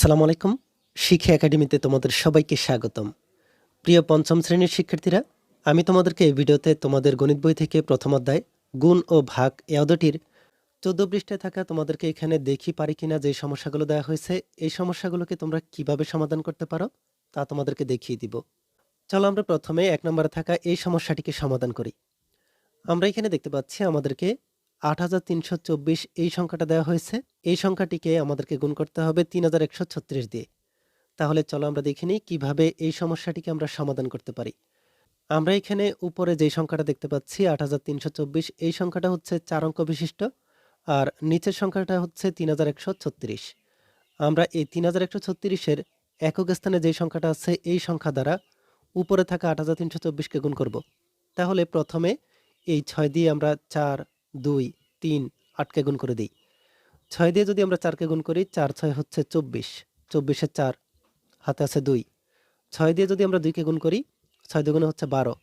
আসসালামু আলাইকুম। শিক্ষা একাডেমিতে তোমাদের সবাইকে স্বাগতম। প্রিয় পঞ্চম শ্রেণীর শিক্ষার্থীরা, আমি তোমাদেরকে এই ভিডিওতে তোমাদের গণিত বই থেকে প্রথম অধ্যায় গুণ ও ভাগ এ অধ্যায়টির 14 পৃষ্ঠায় থাকা তোমাদেরকে এখানে দেখি পারি কিনা যে সমস্যাগুলো দেওয়া হয়েছে, এই সমস্যাগুলোকে তোমরা কিভাবে সমাধান করতে পারো তা তোমাদেরকে দেখিয়ে দিব। চলো আমরা প্রথমে 1 নম্বরে থাকা এই সমস্যাটিকে সমাধান করি। আমরা এখানে দেখতে পাচ্ছি আমাদেরকে ৮৩২৪ এই সংখ্যাটা দেওয়া হয়েছে। এই সংখ্যাটিকে আমাদেরকে গুণ করতে হবে ৩১৩৬ দিয়ে। তাহলে চলো আমরা দেখে নিই কিভাবে এই সমস্যাটিকে আমরা সমাধান করতে পারি। আমরা এখানে উপরে যে সংখ্যাটা দেখতে পাচ্ছি ৮৩২৪, এই সংখ্যাটা হচ্ছে 4 অঙ্ক বিশিষ্ট, আর নিচের সংখ্যাটা হচ্ছে ৩১৩৬। আমরা এই ৩১৩৬-এর একক স্থানে যে সংখ্যাটা আছে এই সংখ্যা দ্বারা উপরে থাকা ৮৩২৪-কে গুণ করব। তাহলে প্রথমে এই 6 দিয়ে আমরা 4, 2, 3, 8-কে গুণ করে দিই। 6 দিয়ে যদি আমরা 4-কে গুণ করি, 4 6 হচ্ছে 24, 24-এ 4, হাতে আছে 2। 6 দিয়ে যদি আমরা 2-কে গুণ করি, 6 দুগুণে হচ্ছে 12,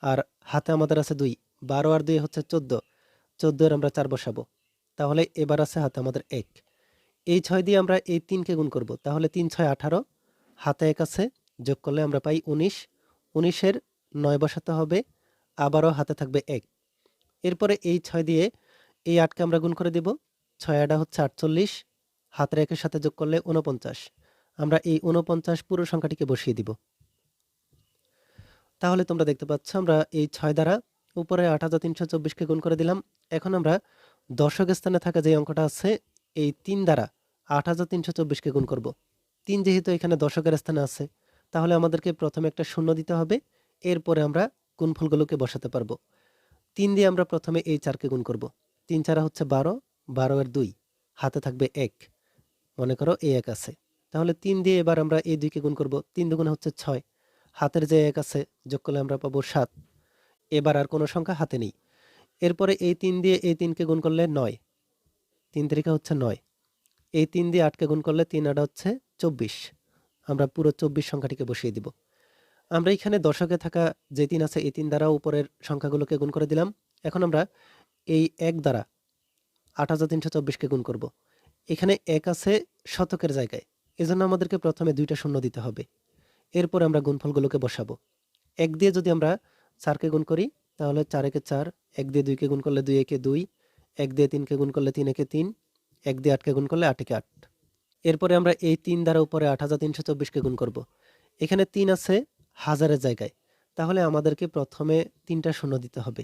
আর হাতে আমাদের আছে 2। 12 আর 2 হচ্ছে 14, 14-এর আমরা 4 বসাবো। তাহলে এবার আছে হাতে আমাদের 1। এই 6 দিয়ে আমরা এই 3-কে গুণ করব। তাহলে 3 6 18, হাতে 1 আছে, যোগ করলে আমরা পাই 19। 19-এর 9 বসাতে হবে, আবারও হাতে থাকবে 1। এরপরে এই 6 দিয়ে এই 8-কে আমরা গুণ করে দেব। 6 8 হচ্ছে 48, হাতের 1-এর সাথে যোগ করলে 49। আমরা এই 49 পুরো সংখ্যাটিকে বসিয়ে দিব। তাহলে তোমরা দেখতে পাচ্ছ আমরা এই 6 দ্বারা উপরে ৮৩২৪-কে গুণ করে দিলাম। এখন আমরা দশক স্থানে থাকা যে অঙ্কটা আছে এই 3 দ্বারা ৮৩২৪-কে গুণ করব। 3 যেহেতু এখানে দশকের স্থানে আছে, তাহলে আমাদেরকে প্রথমে একটা শূন্য দিতে হবে, এরপরে আমরা গুণফলগুলোকে বসাতে পারবো। 3 দিয়ে আমরা প্রথমে এই 4-কে গুণ করব। 3 4 হচ্ছে 12, 12 এর 2, হাতে থাকবে 1। মনে করো এই 1 আছে। তাহলে 3 দিয়ে এবার আমরা এই 2-কে গুণ করব। 3 দুগুণে হচ্ছে 6, হাতের যে 1 আছে, যোগ করলে আমরা পাবো 7। এবার আর কোনো সংখ্যা হাতে নেই। এরপরে এই 3 দিয়ে এই 3-কে গুণ করলে 9, 3 তারিখে হচ্ছে 9। এই 3 দিয়ে 8-কে গুণ করলে 3 8 হচ্ছে 24। আমরা পুরো 24 সংখ্যাটিকে বসিয়ে দিব। আমরা এখানে দশকে থাকা যে 3 আছে এই 3 দ্বারা উপরের সংখ্যাগুলোকে গুণ করে দিলাম। এখন আমরা এই 1 দ্বারা ৮৩২৪-কে গুণ করব। এখানে 1 আছে শতকের জায়গায়, এজন্য আমাদেরকে প্রথমে 2টা শূন্য দিতে হবে। এরপরে আমরা গুণফলগুলোকে বসাবো। 1 দিয়ে যদি আমরা 4-কে গুণ করি, তাহলে 4 একে 4, 1 দিয়ে 2-কে গুণ করলে 2 একে 2, 1 দিয়ে 3-কে গুণ করলে 3 একে 3, 1 দিয়ে 8-কে গুণ করলে 8 একে 8। এরপরে আমরা এই 3 দ্বারা উপরে ৮৩২৪-কে গুণ করব। এখানে 3 আছে হাজারের জায়গায়, তাহলে আমাদেরকে প্রথমে 3টা শূন্য দিতে হবে।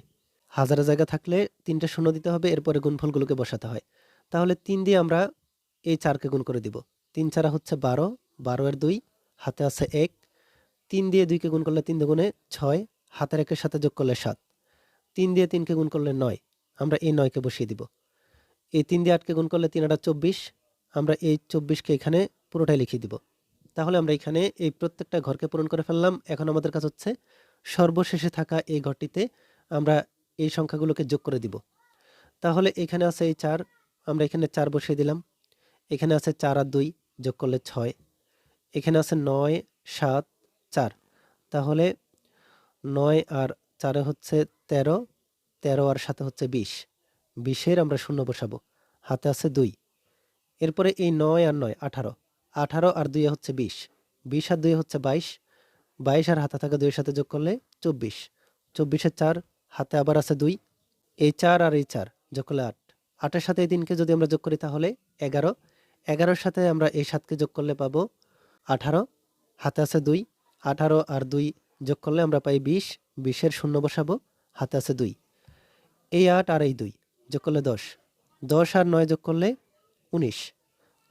হাজারের জায়গা থাকলে 3টা শূন্য দিতে হবে, এরপরে গুণফলগুলোকে বসাতে হয়। তাহলে 3 দিয়ে আমরা এই 4-কে গুণ করে দিব। 3 4 হচ্ছে 12, 12 এর 2, হাতে আছে 1। 3 দিয়ে 2-কে গুণ করলে 3 দুগুণে 6, হাতের 1-এর সাথে যোগ করলে 7। 3 দিয়ে 3-কে গুণ করলে 9, আমরা এই 9-কে বসিয়ে দিব। এই 3 দিয়ে 8-কে গুণ করলে 3 8 24, আমরা এই 24-কে এখানে পুরোটাই লিখে দিব। তাহলে আমরা এখানে এই প্রত্যেকটা ঘরকে পূরণ করে ফেললাম। এখন আমাদের কাজ হচ্ছে সর্বশেষে থাকা এই ঘরটিতে আমরা এই সংখ্যাগুলোকে যোগ করে দিব। তাহলে এখানে আছে এই 4, আমরা এখানে 4 বসিয়ে দিলাম। এখানে আছে 4 আর 2, যোগ করলে 6। এখানে আছে 9 7 4, তাহলে 9 আর 4 হচ্ছে 13, 13 আর 7 হচ্ছে 20, 20-এর আমরা শূন্য বসাবো। হাতে আছে 2। এরপরে এই 9 আর 9 18, 18 আর 2 হচ্ছে 20, 20 আর 2 হচ্ছে 22, 22 আর হাতে থাকা 2-এর সাথে যোগ করলে 24, 24-এর 4, হাতে আবার আছে 2, এই 4 আর এই 4 যোগ করলে 8, 8-এর সাথে এই 3-কে যদি আমরা যোগ করি তাহলে 11, 11-এর সাথে আমরা এই 7-কে যোগ করলে পাবো 18, হাতে আছে 2, 18 আর 2 যোগ করলে আমরা পাই 20, 20-এর শূন্য বসাবো, হাতে আছে 2। এই 8 আর এই 2 যোগ করলে 10, 10 আর 9 যোগ করলে 19,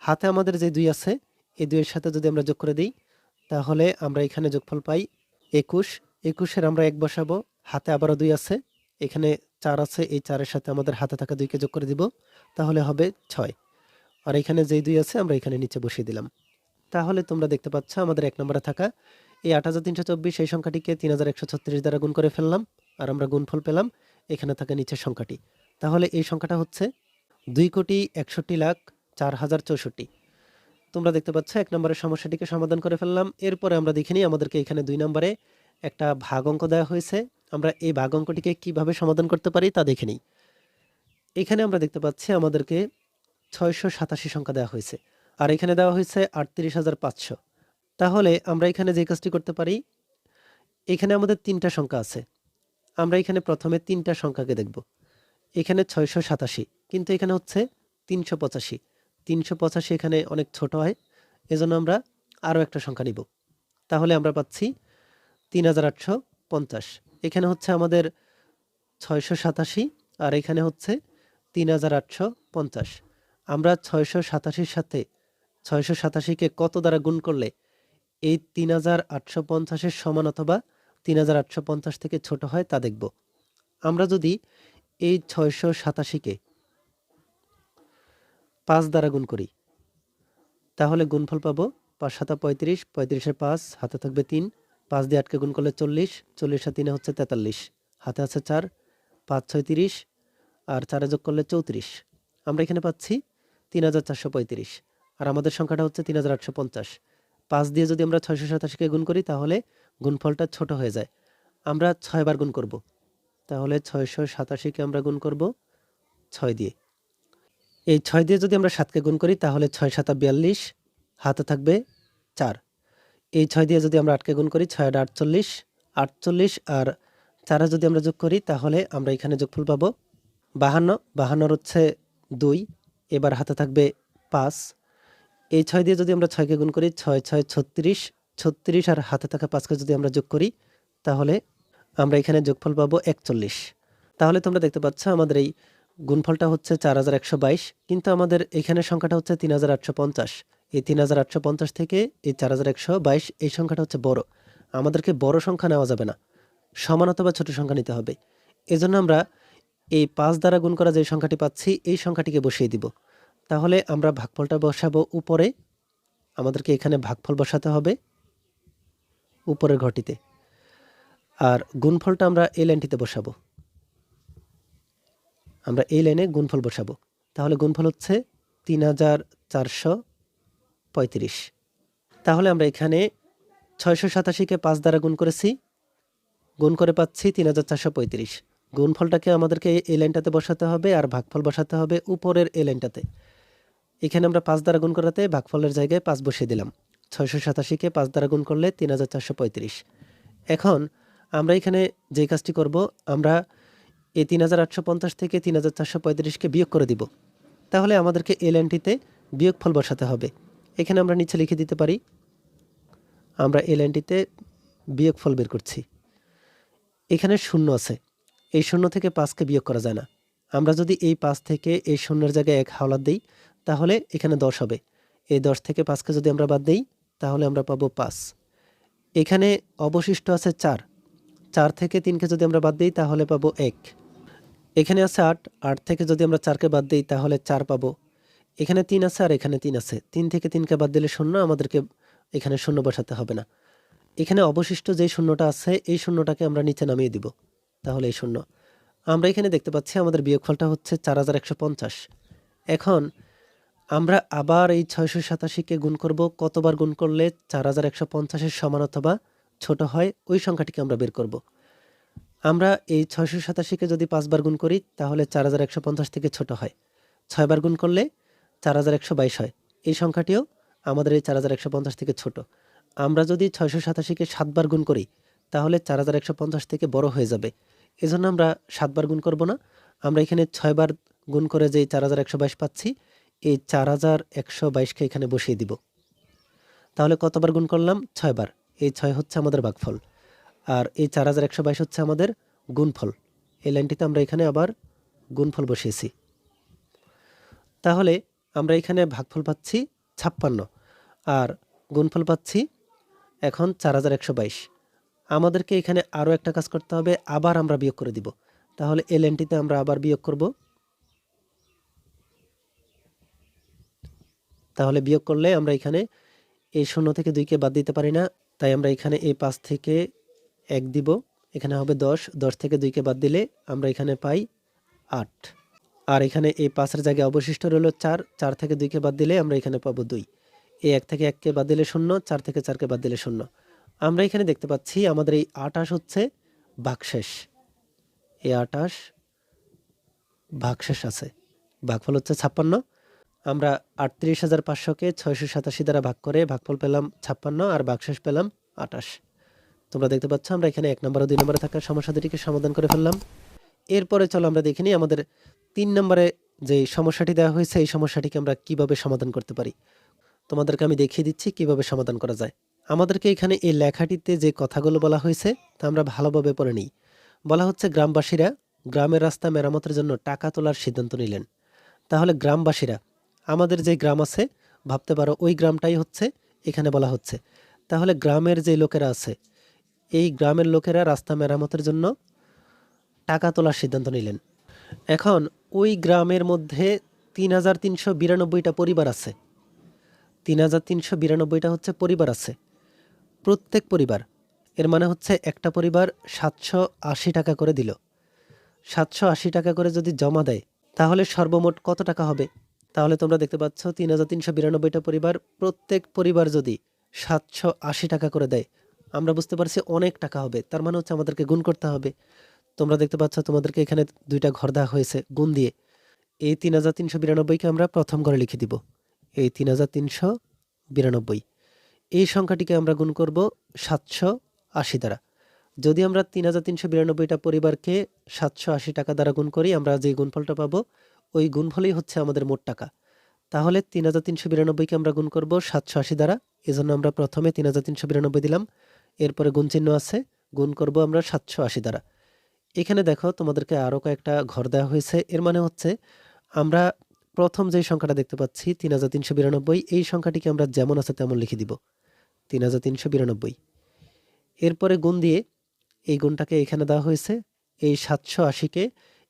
হাতে আমাদের যে 2 আছে এই 2-এর সাথে যদি আমরা যোগ করে দিই, তাহলে আমরা এখানে যোগফল পাই 21, 21-এর আমরা 1 বসাবো, হাতে আবারও 2 আছে, এখানে 4 আছে, এই 4-এর সাথে আমাদের হাতে থাকা 2-কে যোগ করে দিব, তাহলে হবে 6। আর এখানে যেই 2 আছে আমরা এখানে নিচে বসিয়ে দিলাম। তাহলে তোমরা দেখতে পাচ্ছ আমাদের 1 নম্বরে থাকা এই ৮৩২৪ এই সংখ্যাটিকে ৩১৩৬ দ্বারা গুণ করে ফেললাম, আর আমরা গুণফল পেলাম এখানে থাকা নিচের সংখ্যাটি। তাহলে এই সংখ্যাটা হচ্ছে 2,61,04,064। তোমরা দেখতে পাচ্ছ 1 নম্বরের সমস্যাটিকে সমাধান করে ফেললাম। এরপরে আমরা দেখে নিই আমাদেরকে এখানে 2 নম্বরে একটা ভাগ অঙ্ক দেওয়া হয়েছে। আমরা এই ভাগ অঙ্কটিকে কিভাবে সমাধান করতে পারি তা দেখে নিই। এখানে আমরা দেখতে পাচ্ছি আমাদেরকে 687 সংখ্যা দেওয়া হয়েছে। আর এখানে দেওয়া হয়েছে ৩৮,৫০০। তাহলে আমরা এখানে যে কাজটি করতে পারি, এখানে আমাদের ৩টা সংখ্যা আছে। আমরা এখানে প্রথমে ৩টা সংখ্যাকে দেখব। এখানে ৬৮৭, কিন্তু এখানে হচ্ছে ৩৮৫। ৩৮৫ এখানে অনেক ছোট হয়, এজন্য আমরা আরও একটা সংখ্যা নিব। তাহলে আমরা পাচ্ছি ৩৮৫০। এখানে হচ্ছে আমাদের ৬৮৭ আর এখানে হচ্ছে ৩৮৫০। আমরা ৬৮৭-র সাথে ৬৮৭-কে কত দ্বারা গুণ করলে এই ৩৮৫০-এর সমান অথবা ৩৮৫০ থেকে ছোট হয় তা দেখব। আমরা যদি এই ৬৮৭-কে ৫ দ্বারা গুণ করি, তাহলে গুণফল পাবো ৫ সাতা ৩৫, ৩৫-এর ৫, হাতে থাকবে ৩, ৫ দিয়ে ৮কে গুণ করলে ৪০, ৪০ আর ৩ হচ্ছে ৪৩, হাতে আছে ৪, ৫ ৬ ৩০ আর ৪ যোগ করলে ৩৪। আমরা এখানে পাচ্ছি ৩৪৩৫ আর আমাদের সংখ্যাটা হচ্ছে ৩৮৫০। ৫ দিয়ে যদি আমরা ৬৮৭-কে গুণ করি তাহলে গুণফলটা ছোট হয়ে যায়। আমরা ৬ বার গুণ করব, তাহলে ৬৮৭-কে আমরা গুণ করব ৬ দিয়ে। এই ৬ দিয়ে যদি আমরা ৭কে গুণ করি তাহলে ৬ সাতা ৪২, হাতে থাকবে ৪। এই ৬ দিয়ে যদি আমরা ৮কে গুণ করি ৬ ৮ ৪৮, ৪৮ আর ৪ যদি আমরা যোগ করি তাহলে আমরা এখানে যোগফল পাবো ৫২। ৫২ হচ্ছে ২, এবার হাতে থাকবে ৫। এই ৬ দিয়ে যদি আমরা ৬কে গুণ করি ৬ ৬ ৩৬, ৩৬ আর হাতে থাকা ৫কে যদি আমরা যোগ করি তাহলে আমরা এখানে যোগফল পাবো ৪১। তাহলে তোমরা দেখতে পাচ্ছ আমাদের এই গুণফলটা হচ্ছে ৪১২২, কিন্তু আমাদের এখানে সংখ্যাটা হচ্ছে ৩৮৫০। এই ৩৮৫০ থেকে এই ৪১২২ এই সংখ্যাটা হচ্ছে বড়। আমাদেরকে বড় সংখ্যা নেওয়া যাবে না, সমান অথবা ছোট সংখ্যা নিতে হবে। এজন্য আমরা এই ৫ দ্বারা গুণ করা যে সংখ্যাটি পাচ্ছি এই সংখ্যাটিকে বসিয়ে দিব। তাহলে আমরা ভাগফলটা বসাবো উপরে, আমাদেরকে এখানে ভাগফল বসাতে হবে উপরের ঘরটিতে, আর গুণফলটা আমরা এই লাইনটিতে বসাবো। আমরা এই লাইনে গুণফল বসাবো। তাহলে গুণফল হচ্ছে ৩৪৩৫। তাহলে আমরা এখানে ৬৮৭-কে ৫ দ্বারা গুণ করেছি, গুণ করে পাচ্ছি ৩৪৩৫। গুণফলটাকে আমাদেরকে এই লাইনটাতে বসাতে হবে আর ভাগফল বসাতে হবে উপরের এই লাইনটাতে। এখানে আমরা ৫ দ্বারা গুণ করাতে ভাগফলের জায়গায় ৫ বসিয়ে দিলাম। ৬৮৭-কে ৫ দ্বারা গুণ করলে ৩৪৩৫। এখন আমরা এখানে যে কাজটি করব, আমরা এই ৩৮৫০ থেকে ৩৪৩৫-কে বিয়োগ করে দিব। তাহলে আমাদেরকে এই লাইনটিতে বিয়োগফল বসাতে হবে। এখানে আমরা নিচে লিখে দিতে পারি, আমরা এই লাইনটিতে বিয়োগফল বের করছি। এখানে শূন্য আছে, এই শূন্য থেকে ৫কে বিয়োগ করা যায় না। আমরা যদি এই ৫ থেকে এই শূন্যের জায়গায় ১ হাওলাত দিই তাহলে এখানে ১০ হবে। এই ১০ থেকে ৫কে যদি আমরা বাদ দিই তাহলে আমরা পাবো ৫। এখানে অবশিষ্ট আছে ৪, ৪ থেকে ৩কে যদি আমরা বাদ দিই তাহলে পাবো ১। এখানে আছে ৮, ৮ থেকে যদি আমরা ৪কে বাদ দিই তাহলে ৪ পাবো। এখানে ৩ আছে আর এখানে ৩ আছে, ৩ থেকে ৩কে বাদ দিলে শূন্য, আমাদেরকে এখানে শূন্য বসাতে হবে না। এখানে অবশিষ্ট যেই শূন্যটা আছে এই শূন্যটাকে আমরা নিচে নামিয়ে দিব, তাহলে এই শূন্য। আমরা এখানে দেখতে পাচ্ছি আমাদের বিয়োগফলটা হচ্ছে ৪১৫০। এখন আমরা আবার এই ৬৮৭-কে গুণ করব। কতবার গুণ করলে ৪১৫০-এর সমান অথবা ছোট হয় ওই সংখ্যাটিকে আমরা বের করব। আমরা এই ৬৮৭-কে যদি ৫ বার গুণ করি তাহলে ৪১৫০ থেকে ছোট হয়। ৬ বার গুণ করলে ৪১২২ হয়। এই সংখ্যাটিও আমাদের এই ৪১৫০ থেকে ছোট। আমরা যদি ৬৮৭-কে ৭ বার গুণ করি তাহলে ৪১৫০ থেকে বড় হয়ে যাবে। এজন্য আমরা ৭ বার গুণ করব না, আমরা এখানে ৬ বার গুণ করে যেই ৪১২২ পাচ্ছি এই ৪১২২-কে এখানে বসিয়ে দিব। তাহলে কতবার গুণ করলাম? ৬ বার। এই ৬ হচ্ছে আমাদের ভাগফল আর এই ৪১২২ হচ্ছে আমাদের গুণফল। এই লাইনটিতে আমরা এখানে আবার গুণফল বসিয়েছি। তাহলে আমরা এখানে ভাগফল পাচ্ছি ৫৬ আর গুণফল পাচ্ছি এখন ৪১২২। আমাদেরকে এখানে আরও একটা কাজ করতে হবে, আবার আমরা বিয়োগ করে দিব। তাহলে এই লাইনটিতে আমরা আবার বিয়োগ করব। তাহলে বিয়োগ করলে আমরা এখানে এই ০ থেকে ২কে বাদ দিতে পারি না, তাই আমরা এখানে এই ৫ থেকে ১ দিব, এখানে হবে ১০, ১০ থেকে ২কে বাদ দিলে আমরা এখানে পাই ৮। আর এখানে এই ৫-এর জায়গায় অবশিষ্ট রইল ৪, ৪ থেকে ২কে বাদ দিলে আমরা এখানে পাবো ২। এই ১ থেকে ১কে বাদ দিলে ০, ৪ থেকে ৪কে বাদ দিলে ০। আমরা এখানে দেখতে পাচ্ছি আমাদের এই ২৮ হচ্ছে ভাগশেষ। এই ২৮ ভাগশেষ আছে, ভাগফল হচ্ছে ৫৬ আমরা ৩৮,৫০০কে ৬৮৭ দ্বারা ভাগ করে ভাগফল পেলাম ৫৬ আর ভাগশেষ পেলাম ২৮। তোমরা দেখতে পাচ্ছ আমরা এখানে ১ নম্বর ও ২ নম্বরে থাকা সমস্যা দুটিকে সমাধান করে ফেললাম। এরপরে চলো আমরা দেখে নিই আমাদের ৩ নম্বরে যে সমস্যাটি দেওয়া হয়েছে এই সমস্যাটিকে আমরা কিভাবে সমাধান করতে পারি। তোমাদেরকে আমি দেখিয়ে দিচ্ছি কিভাবে সমাধান করা যায়। আমাদেরকে এখানে এই লেখাটিতে যে কথাগুলো বলা হয়েছে তা আমরা ভালোভাবে পড়ে নিই। বলা হচ্ছে গ্রামবাসীরা গ্রামের রাস্তা মেরামতের জন্য টাকা তোলার সিদ্ধান্ত নিলেন। তাহলে গ্রামবাসীরা আমাদের যে গ্রাম আছে ভাবতে পারো ওই গ্রামটাই হচ্ছে এখানে বলা হচ্ছে। তাহলে গ্রামের যে লোকেরা আছে এই গ্রামের লোকেরা রাস্তা মেরামতের জন্য টাকা তোলার সিদ্ধান্ত নিলেন। এখন ওই গ্রামের মধ্যে ৩,৩৯২টা পরিবার আছে। ৩,৩৯২টা হচ্ছে পরিবার আছে। প্রত্যেক পরিবার এর মানে হচ্ছে একটা পরিবার ৭৮০ টাকা করে দিল। ৭৮০ টাকা করে যদি জমা দেয় তাহলে সর্বমোট কত টাকা হবে? তাহলে তোমরা দেখতে পাচ্ছ ৩,৩৯২টা পরিবার, প্রত্যেক পরিবার যদি ৭৮০ টাকা করে দেয় আমরা বুঝতে পারছি অনেক টাকা হবে। তার মানে হচ্ছে আমাদেরকে গুণ করতে হবে। তোমরা দেখতে পাচ্ছ তোমাদেরকে এখানে দুইটা ঘর দেওয়া হয়েছে গুণ দিয়ে। এই ৩,৩৯২কে আমরা প্রথম ঘরে লিখে দিব। এই ৩,৩৯২ এই সংখ্যাটিকে আমরা গুণ করব ৭৮০ দ্বারা। যদি আমরা ৩,৩৯২টা পরিবারকে ৭৮০ টাকা দ্বারা গুণ করি আমরা যে গুণফলটা পাবো ওই গুণফলই হচ্ছে আমাদের মোট টাকা। তাহলে ৩,৩৯২কে আমরা গুণ করব ৭৮০ দ্বারা। এজন্য আমরা প্রথমে ৩,৩৯২ দিলাম, এরপরে গুণ চিহ্ন আছে, গুণ করব আমরা ৭৮০ দ্বারা। এখানে দেখো তোমাদেরকে আরও কয়েকটা ঘর দেওয়া হয়েছে। এর মানে হচ্ছে আমরা প্রথম যে সংখ্যাটা দেখতে পাচ্ছি ৩,৩৯২ এই সংখ্যাটিকে আমরা যেমন আছে তেমন লিখে দিব ৩,৩৯২। এরপরে গুণ দিয়ে এই গুণটাকে এখানে দেওয়া হয়েছে। এই ৭৮০কে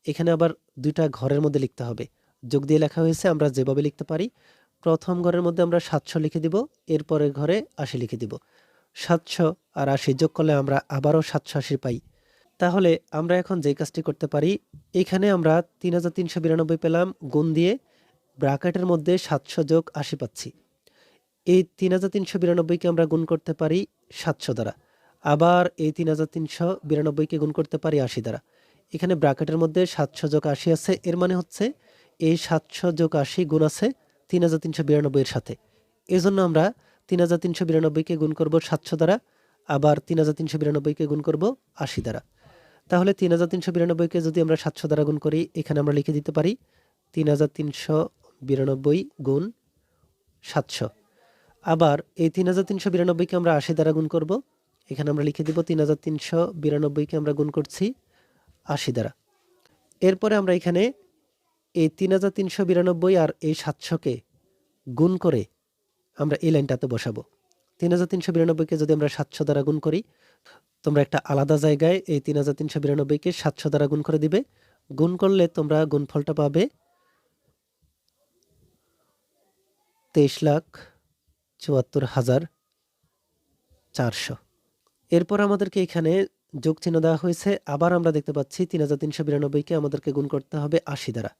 এখানে আবার দুইটা ঘরের মধ্যে লিখতে হবে। যোগ দিয়ে লেখা হয়েছে, আমরা যেভাবে লিখতে পারি। প্রথম ঘরের মধ্যে আমরা ৭০০ লিখে দিব, এরপরের ঘরে ৮০ লিখে দিব। ৭০০ আর ৮০ যোগ করলে আমরা আবারও ৭৮০ পাই। তাহলে আমরা এখন যে কাজটি করতে পারি, এখানে আমরা ৩,৩৯২ পেলাম, গুণ দিয়ে ব্র্যাকেটের মধ্যে ৭০০ যোগ ৮০ পাচ্ছি। এই ৩,৩৯২কে আমরা গুণ করতে পারি ৭০০ দ্বারা। আবার এই ৩,৩৯২কে গুণ করতে পারি ৮০ দ্বারা। এখানে ব্র্যাকেটের মধ্যে ৭০০ যোগ ৮০ আছে। এর মানে হচ্ছে এই ৭০০ যোগ ৮০ গুণ আছে ৩,৩৯২ এর সাথে। এজন্য আমরা ৩,৩৯২কে গুণ করব ৭০০ দ্বারা, আবার ৩,৩৯২কে গুণ করব ৮০ দ্বারা। তাহলে ৩,৩৯২কে যদি আমরা ৭০০ দ্বারা গুণ করি এখানে আমরা লিখে দিতে পারি ৩,৩৯২ গুণ ৭০০। আবার এই ৩,৩৯২কে আমরা ৮০ দ্বারা গুণ করব, এখানে আমরা লিখে দিব ৩,৩৯২কে আমরা গুণ করছি ৮০ দ্বারা। এরপরে আমরা এখানে এই ৩,৩৯২ আর এই ৭০০কে গুণ করে আমরা এই লাইনটাতে বসাবো। ৩,৩৯২কে যদি আমরা ৭০০ দ্বারা গুণ করি, তোমরা একটা আলাদা জায়গায় এই ৩,৩৯২কে ৭০০ দ্বারা গুণ করে দিবে। গুণ করলে তোমরা গুণফলটা পাবে ২৩,৭৪,৪০০। এরপর আমাদেরকে এখানে যোগ চিহ্ন দেওয়া হয়েছে। আবার আমরা দেখতে পাচ্ছি ৩,৩৯২কে আমাদেরকে গুণ করতে হবে ৮০ দ্বারা।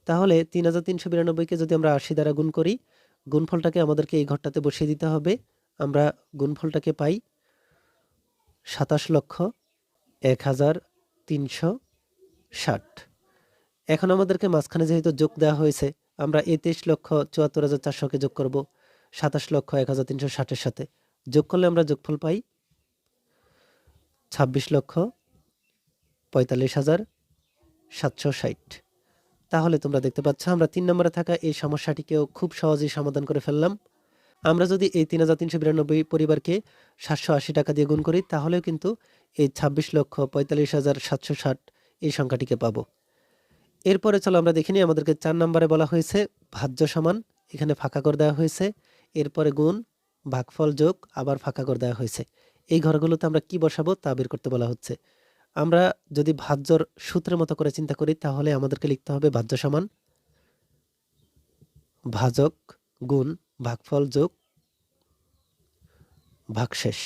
তাহলে ৩,৩৯২কে যদি আমরা ৮০ দ্বারা গুণ করি, গুণফলটাকে আমাদেরকে এই ঘরটাতে বসিয়ে দিতে হবে। আমরা গুণফলটাকে পাই ২৭,১৩৬০। এখন আমাদেরকে মাঝখানে যেহেতু যোগ দেওয়া হয়েছে আমরা এই ২৩,৭৪,৪০০কে যোগ করব ২৭,১৩৬০-এর সাথে। যোগ করলে আমরা যোগফল পাই ২৬,৪৫,৭৬০। তাহলে তোমরা দেখতে পাচ্ছ আমরা ৩ নম্বরে থাকা এই সমস্যাটিকেও খুব সহজেই সমাধান করে ফেললাম। আমরা যদি এই ৩,৩৯২ পরিবারকে ৭৮০ টাকা দিয়ে গুণ করি তাহলেও কিন্তু এই ২৬,৪৫,৭৬০ এই সংখ্যাটিকে পাবো। এরপরে চলো আমরা দেখে নিই আমাদেরকে ৪ নম্বরে বলা হয়েছে ভাজ্য সমান, এখানে ফাঁকা করে দেওয়া হয়েছে, এরপরে গুণ, ভাগফল, যোগ, আবার ফাঁকা করে দেওয়া হয়েছে। এই ঘরগুলোতে আমরা কি বসাবো তা বের করতে বলা হচ্ছে। আমরা যদি ভাজ্যর সূত্রের মতো করে চিন্তা করি তাহলে আমাদেরকে লিখতে হবে ভাজ্য সমান ভাজক গুণ ভাগফল যোগ ভাগশেষ।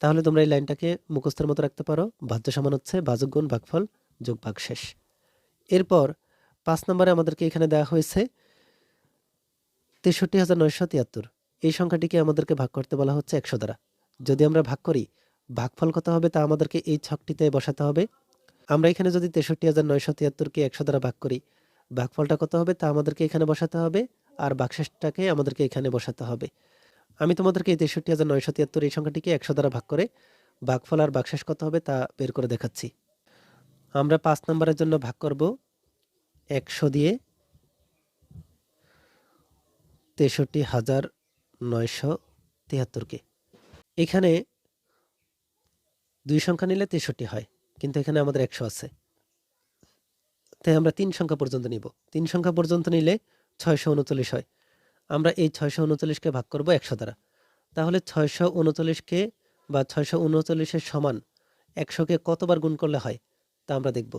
তাহলে তোমরা এই লাইনটাকে মুখস্থের মতো রাখতে পারো, ভাজ্য সমান হচ্ছে ভাজক গুণ ভাগফল যোগ ভাগশেষ। এরপর ৫ নম্বরে আমাদেরকে এখানে দেওয়া হয়েছে ৬৩,৯৭৩। এই সংখ্যাটিকে আমাদেরকে ভাগ করতে বলা হচ্ছে ১০০ দ্বারা। যদি আমরা ভাগ করি ভাগফল কত হবে তা আমাদেরকে এই ছকটিতে বসাতে হবে। আমরা এখানে যদি ৬৩,৯৭৩কে ১০০ দ্বারা ভাগ করি ভাগফলটা কত হবে তা আমাদেরকে এখানে বসাতে হবে, আর ভাগশেষটাকে আমাদেরকে এখানে বসাতে হবে। আমি তোমাদেরকে এই ৬৩,৯৭৩ এই সংখ্যাটিকে ১০০ দ্বারা ভাগ করে ভাগফল আর ভাগশেষ কত হবে তা বের করে দেখাচ্ছি। আমরা ৫ নম্বরের জন্য ভাগ করব ১০০ দিয়ে ৬৩,৯৭৩কে। এখানে ২ সংখ্যা নিলে ৬৩ হয়, কিন্তু এখানে আমাদের ১০০ আছে, তাই আমরা ৩ সংখ্যা পর্যন্ত নিব। ৩ সংখ্যা পর্যন্ত নিলে ৬৩৯ হয়। আমরা এই ৬৩৯কে ভাগ করব ১০০ দ্বারা। তাহলে ৬৩৯কে বা ৬৩৯-এর সমান ১০০কে কতবার গুণ করলে হয় তা আমরা দেখব।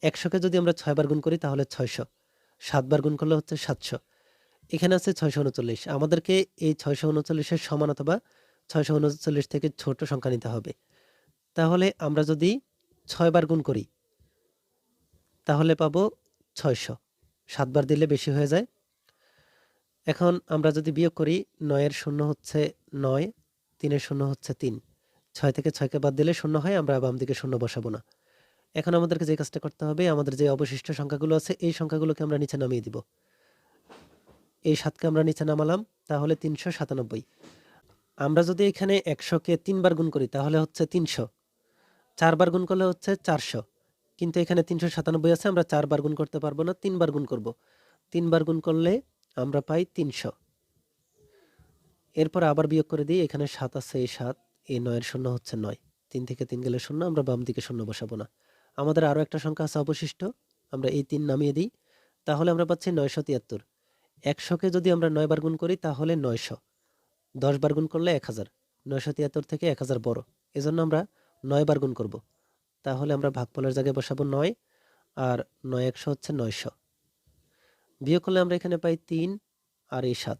১০০কে যদি আমরা ৬ বার গুণ করি তাহলে ৬০০, ৭ বার গুণ করলে হচ্ছে ৭০০। এখানে আছে ৬৩৯। আমাদেরকে এই ৬৩৯-এর সমান অথবা ৬৩৯ থেকে ছোট সংখ্যা নিতে হবে। তাহলে আমরা যদি ৬ বার গুণ করি তাহলে পাবো ৬০০, ৭ বার দিলে বেশি হয়ে যায়। এখন আমরা যদি বিয়োগ করি, ৯-এর শূন্য হচ্ছে ৯, ৩-এর শূন্য হচ্ছে ৩, ৬ থেকে ৬কে বাদ দিলে শূন্য হয়, আমরা বাম দিকে শূন্য বসাবো না। এখন আমাদেরকে যে কাজটা করতে হবে, আমাদের যে অবশিষ্ট সংখ্যাগুলো আছে এই সংখ্যাগুলোকে আমরা নিচে নামিয়ে দিব। এই ৭কে আমরা নিচে নামালাম, তাহলে ৩৯৭। আমরা যদি এখানে ১০০কে ৩ বার গুণ করি তাহলে হচ্ছে ৩০০, ৪ বার গুণ করলে হচ্ছে ৪০০, কিন্তু এখানে ৩৯৭ আছে, আমরা ৪ বার গুণ করতে পারবো না, ৩ বার গুণ করব। ৩ বার গুণ করলে আমরা পাই ৩০০। এরপর আবার বিয়োগ করে দিই, এখানে ৭ আছে, এই ৭, এই ৯-এর শূন্য হচ্ছে ৯, ৩ থেকে ৩ গেলে শূন্য, আমরা বাম দিকে শূন্য বসাবো না। আমাদের আরও একটা সংখ্যা আছে অবশিষ্ট, আমরা এই ৩ নামিয়ে দিই, তাহলে আমরা পাচ্ছি ৯৭৩। ১০০কে যদি আমরা ৯ বার গুণ করি তাহলে ৯০০, ১০ বার গুণ করলে ১০০০, ৯৭৩ থেকে ১০০০ বড়, এজন্য আমরা ৯ বার গুণ করব। তাহলে আমরা ভাগফলের জায়গায় বসাবো ৯, আর ৯-১০০ হচ্ছে ৯০০। বিয়োগ করলে আমরা এখানে পাই ৩ আর এই ৭।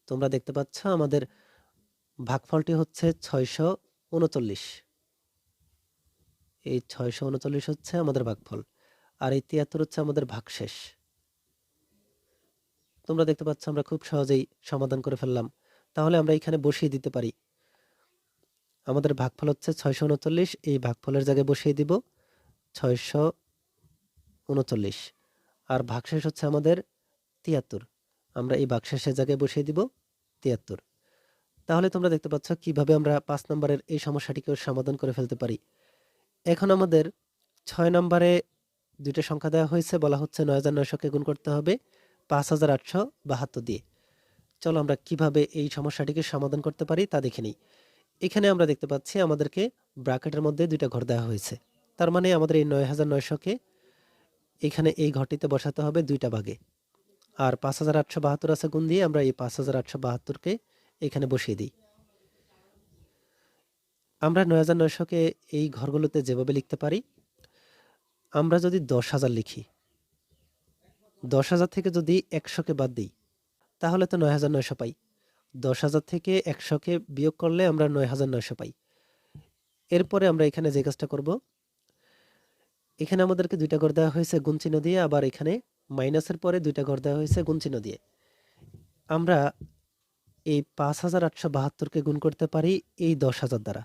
তোমরা দেখতে পাচ্ছ আমাদের ভাগফলটি হচ্ছে ৬৩৯। এই ৬৩৯ হচ্ছে আমাদের ভাগফল, আর এই ৭৩ হচ্ছে আমাদের ভাগশেষ। তোমরা দেখতে পাচ্ছ আমরা খুব সহজেই সমাধান করে ফেললাম। তাহলে আমরা এখানে বসিয়ে দিতে পারি। আমাদের ভাগফল হচ্ছে ৬৩৯, এই ভাগফলের জায়গায় বসিয়ে দিব ৬৩৯, আর ভাগশেষ হচ্ছে আমাদের ৭৩। আমরা এই ভাগশেষের জায়গায় বসিয়ে দিব ৭৩। তাহলে তোমরা দেখতে পাচ্ছ কিভাবে আমরা ৫ নম্বরের এই সমস্যাটিকেও সমাধান করে ফেলতে পারি। এখন আমাদের ৬ নম্বরে দুইটা সংখ্যা দেওয়া হয়েছে, বলা হচ্ছে ৯৯০০কে গুণ করতে হবে ৫৮৭২ দিয়ে। চলো আমরা কিভাবে এই সমস্যাটিকে সমাধান করতে পারি তা দেখে নিই। এখানে আমরা দেখতে পাচ্ছি আমাদেরকে ব্র্যাকেটের মধ্যে দুইটা ঘর দেওয়া হয়েছে, তার মানে আমাদের এই ৯৯০০কে এখানে এই ঘরটিতে বসাতে হবে দুইটা ভাগে, আর ৫৮৭২ আছে গুণ দিয়ে, আমরা এই ৫৮৭২কে এখানে বসিয়ে দিই। আমরা ৯৯০০কে এই ঘরগুলোতে যেভাবে লিখতে পারি, আমরা যদি ১০,০০০ লিখি, ১০,০০০ থেকে যদি ১০০কে বাদ দিই তাহলে তো ৯৯০০ পাই। ১০,০০০ থেকে ১০০কে বিয়োগ করলে আমরা ৯৯০০ পাই। এরপরে আমরা এখানে যে কাজটা করব, এখানে আমাদেরকে দুইটা ঘর দেওয়া হয়েছে গুণ চিহ্ন দিয়ে, আবার এখানে মাইনাসের পরে দুইটা ঘর দেওয়া হয়েছে গুণ চিহ্ন দিয়ে। আমরা এই ৫৮৭২কে গুণ করতে পারি এই ১০,০০০ দ্বারা,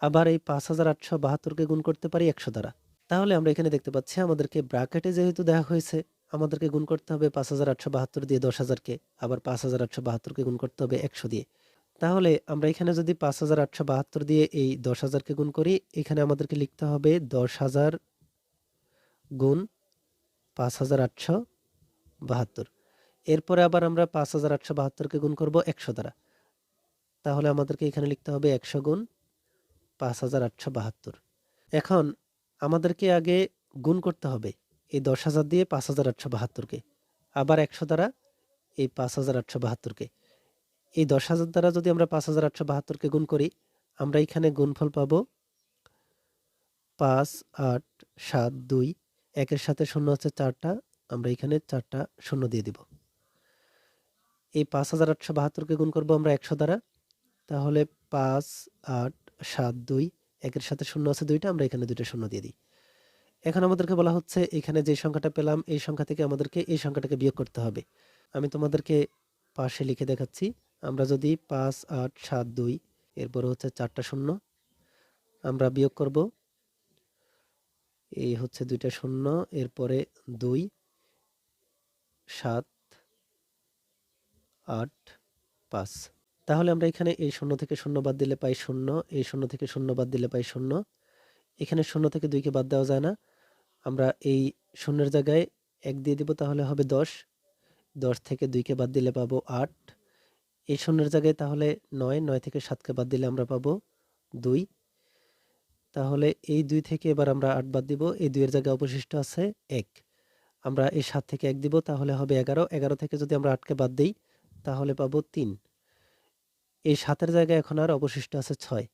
আবার এই ৫৮৭২কে গুণ করতে পারি ১০০ দ্বারা। তাহলে আমরা এখানে দেখতে পাচ্ছি আমাদেরকে ব্র্যাকেটে যেহেতু দেওয়া হয়েছে, আমাদেরকে গুণ করতে হবে ৫৮৭২ দিয়ে ১০,০০০কে, আবার ৫৮৭২কে গুণ করতে হবে ১০০ দিয়ে। তাহলে আমরা এখানে যদি ৫৮৭২ দিয়ে এই ১০,০০০কে গুণ করি, এখানে আমাদেরকে লিখতে হবে ১০,০০০ গুণ ৫৮৭২। এরপরে আবার আমরা ৫৮৭২কে গুণ করব ১০০ দ্বারা, তাহলে আমাদেরকে এখানে লিখতে হবে ১০০ গুণ ৫৮৭২। এখন আমাদেরকে আগে গুণ করতে হবে এই ১০,০০০ দিয়ে ৫৮৭২কে, আবার ১০০ দ্বারা এই ৫৮৭২কে। এই ১০,০০০ দ্বারা যদি আমরা ৫৮৭২কে গুণ করি, আমরা এখানে গুণফল পাবো ৫৮৭২। ১-এর সাথে শূন্য হচ্ছে ৪টা, আমরা এখানে ৪টা শূন্য দিয়ে দিব। এই ৫৮৭২কে গুণ করব আমরা ১০০ দ্বারা, তাহলে ৫৮৭২, ১-এর সাথে শূন্য আছে ২টা, আমরা এখানে ২টা শূন্য দিয়ে দিই। এখন আমাদেরকে বলা হচ্ছে এখানে যে সংখ্যাটা পেলাম এই সংখ্যা থেকে আমাদেরকে এই সংখ্যাটাকে বিয়োগ করতে হবে। আমি তোমাদেরকে পাশে লিখে দেখাচ্ছি। আমরা যদি ৫৮৭২ এরপরে হচ্ছে ৪টা শূন্য, আমরা বিয়োগ করব, এই হচ্ছে ২টা শূন্য, এরপরে ২, 7, 8, 5। তাহলে আমরা এখানে এই 0 থেকে 0 বাদ দিলে পাই 0, এই 0 থেকে 0 বাদ দিলে পাই 0। এখানে 0 থেকে 2কে বাদ দেওয়া যায় না। আমরা এই শূন্যের জায়গায় 1 দিয়ে দিব, তাহলে হবে 10। 10 থেকে 2কে বাদ দিলে পাবো 8। এই শূন্যের জায়গায় তাহলে 9, 9 থেকে 7কে বাদ দিলে আমরা পাবো 2। তাহলে এই 2 থেকে এবার আমরা 8 বাদ দিব, এই 2 এর জায়গায় অবশিষ্ট আছে 1। আমরা এই 7 থেকে 1 দিব, তাহলে হবে 11। 11 থেকে যদি আমরা 8কে বাদ দিই তাহলে পাবো 3। এই 7 এর জায়গায় এখন আর অবশিষ্ট আছে 6।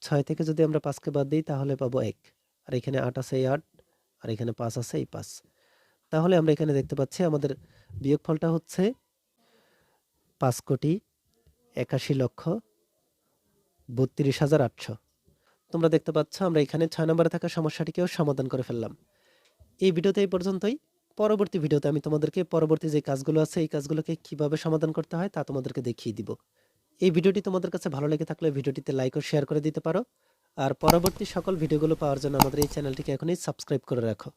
6 থেকে যদি আমরা 5কে বাদ দিই তাহলে পাবো 1। আর এখানে 8 আছে, এই 8। আর এখানে 5 আছে, এই 5। তাহলে আমরা এখানে দেখতে পাচ্ছি আমাদের বিয়োগফলটা হচ্ছে 5,81,32,800। তোমরা দেখতে পাচ্ছ আমরা এখানে 6 নম্বরে থাকা সমস্যাটিকেও সমাধান করে ফেললাম। এই ভিডিওতে এই পর্যন্তই। পরবর্তী ভিডিওতে আমি তোমাদেরকে পরবর্তী যে কাজগুলো আছে এই কাজগুলোকে কিভাবে সমাধান করতে হয় তা তোমাদেরকে দেখিয়ে দিব। এই ভিডিওটি তোমাদের কাছে ভালো লেগে থাকলে ভিডিওটিতে লাইক ও শেয়ার করে দিতে পারো। আর পরবর্তী সকল ভিডিওগুলো পাওয়ার জন্য আমাদের এই চ্যানেলটিকে এখনই সাবস্ক্রাইব করে রাখো।